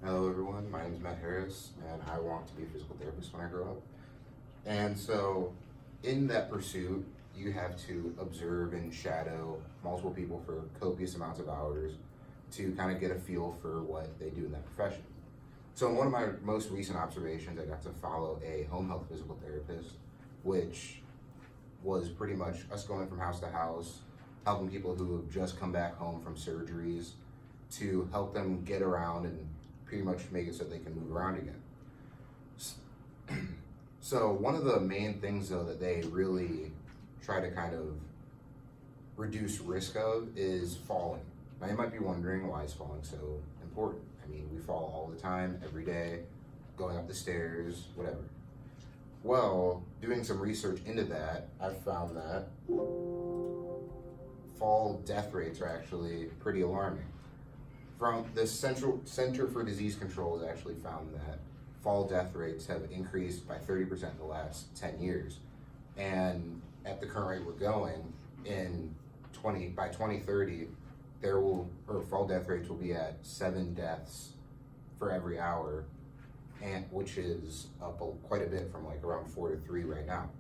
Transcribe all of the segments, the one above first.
Hello everyone, my name is Matt Harris and I want to be a physical therapist when I grow up. And so in that pursuit, you have to observe and shadow multiple people for copious amounts of hours to kind of get a feel for what they do in that profession. So in one of my most recent observations, I got to follow a home health physical therapist, which was pretty much us going from house to house, helping people who have just come back home from surgeries to help them get around and pretty much make it so they can move around again. So one of the main things though that they really try to kind of reduce risk of is falling. Now you might be wondering, why is falling so important? I mean, we fall all the time, every day, going up the stairs, whatever. Well, doing some research into that, I've found that fall death rates are actually pretty alarming. From the Center for Disease Control has actually found that fall death rates have increased by 30% in the last 10 years. And at the current rate we're going, by 2030, fall death rates will be at 7 deaths for every hour, and which is up quite a bit from like around 4 to 3 right now.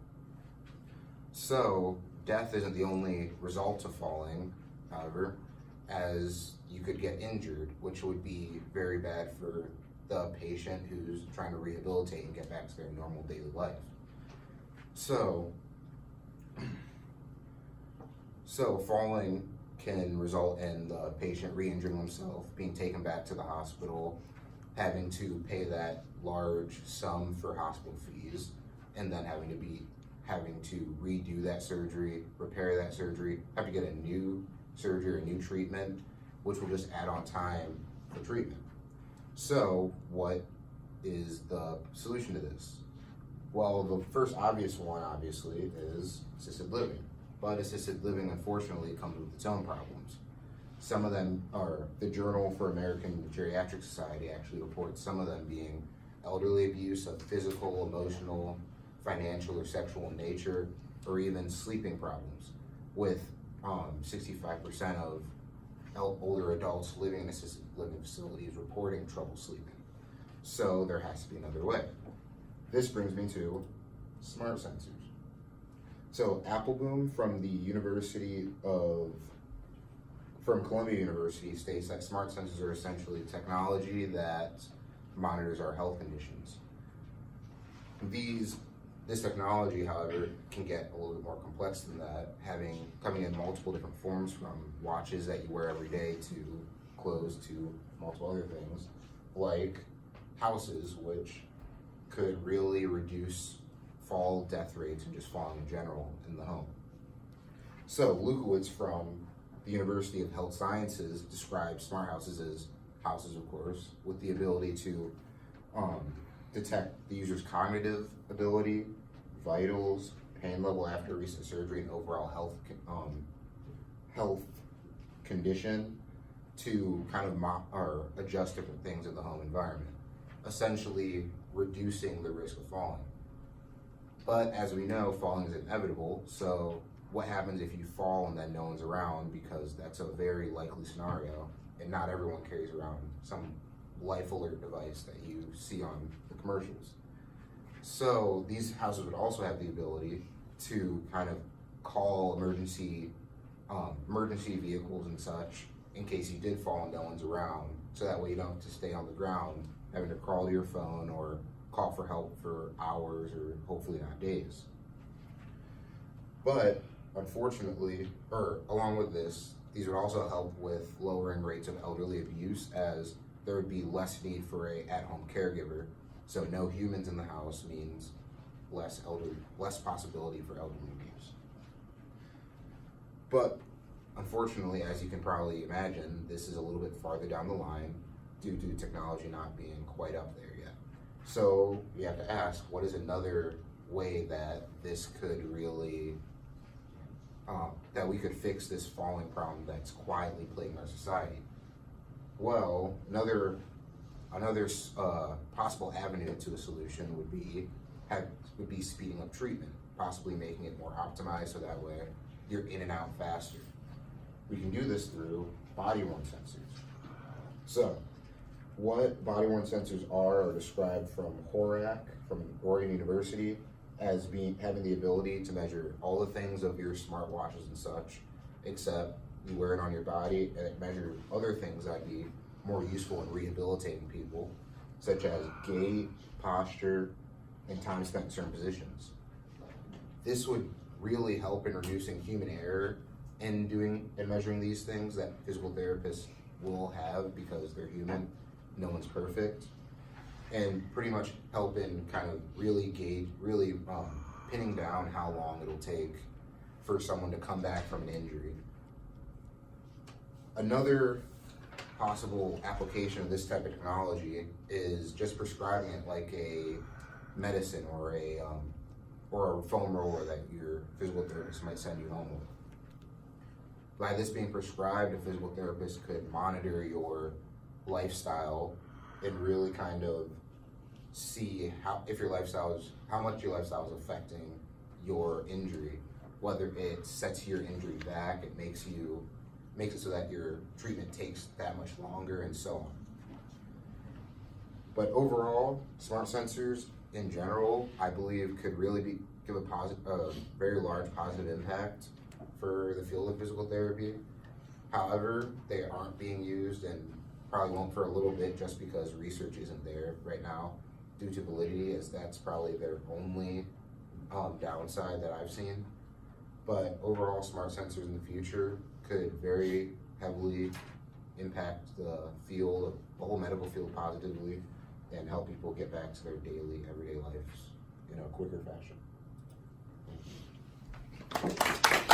So death isn't the only result of falling, however, as you could get injured, which would be very bad for the patient who's trying to rehabilitate and get back to their normal daily life. So falling can result in the patient re-injuring themselves, being taken back to the hospital, having to pay that large sum for hospital fees, and then having to redo that surgery, repair that surgery, have to get a new surgery or new treatment, which will just add on time for treatment. So what is the solution to this? Well, the first obvious one, obviously, is assisted living. But assisted living, unfortunately, comes with its own problems. Some of them are, the Journal for American Geriatric Society actually reports some of them being elderly abuse of physical, emotional, financial, or sexual nature, or even sleeping problems, with 65% of older adults living in assisted living facilities reporting trouble sleeping. So there has to be another way. This brings me to smart sensors. So Applebaum from Columbia University states that smart sensors are essentially technology that monitors our health conditions. This technology, however, can get a little bit more complex than that, coming in multiple different forms, from watches that you wear every day to clothes to multiple other things, like houses, which could really reduce fall death rates and just falling in general in the home. So Lukowitz from the University of Health Sciences describes smart houses as houses, of course, with the ability to detect the user's cognitive ability, vitals, pain level after recent surgery, and overall health condition to kind of adjust different things in the home environment, essentially reducing the risk of falling. But as we know, falling is inevitable, so what happens if you fall and then no one's around? Because that's a very likely scenario, and not everyone carries around some life alert device that you see on the commercials. So these houses would also have the ability to kind of call emergency vehicles and such in case you did fall and no one's around, so that way you don't have to stay on the ground having to crawl to your phone or call for help for hours or hopefully not days. But unfortunately, or along with this, these would also help with lowering rates of elderly abuse, as there would be less need for a at-home caregiver. So no humans in the house means less possibility for elderly abuse. But unfortunately, as you can probably imagine, this is a little bit farther down the line due to technology not being quite up there yet. So you have to ask, what is another way that this could really, that we could fix this falling problem that's quietly plaguing our society? Well, another possible avenue to a solution would be speeding up treatment, possibly making it more optimized so that way you're in and out faster. We can do this through body-worn sensors. So What body-worn sensors are described from HORAC, from Oregon University, as having the ability to measure all the things of your smartwatches and such, except you wear it on your body, and it measures other things that'd be more useful in rehabilitating people, such as gait, posture, and time spent in certain positions. This would really help in reducing human error in doing and measuring these things that physical therapists will have because they're human. No one's perfect. And pretty much help in kind of really pinning down how long it'll take for someone to come back from an injury. Another possible application of this type of technology is just prescribing it like a medicine or a foam roller that your physical therapist might send you home with. By this being prescribed, a physical therapist could monitor your lifestyle and really kind of see how much your lifestyle is affecting your injury. Whether it sets your injury back, it makes it so that your treatment takes that much longer, and so on. But overall, smart sensors in general, I believe, could really give a very large positive impact for the field of physical therapy. However, they aren't being used and probably won't for a little bit, just because research isn't there right now due to validity, as that's probably their only downside that I've seen. But overall, smart sensors in the future could very heavily impact the field, the whole medical field positively, and help people get back to their daily, everyday lives in a quicker fashion. Thank you.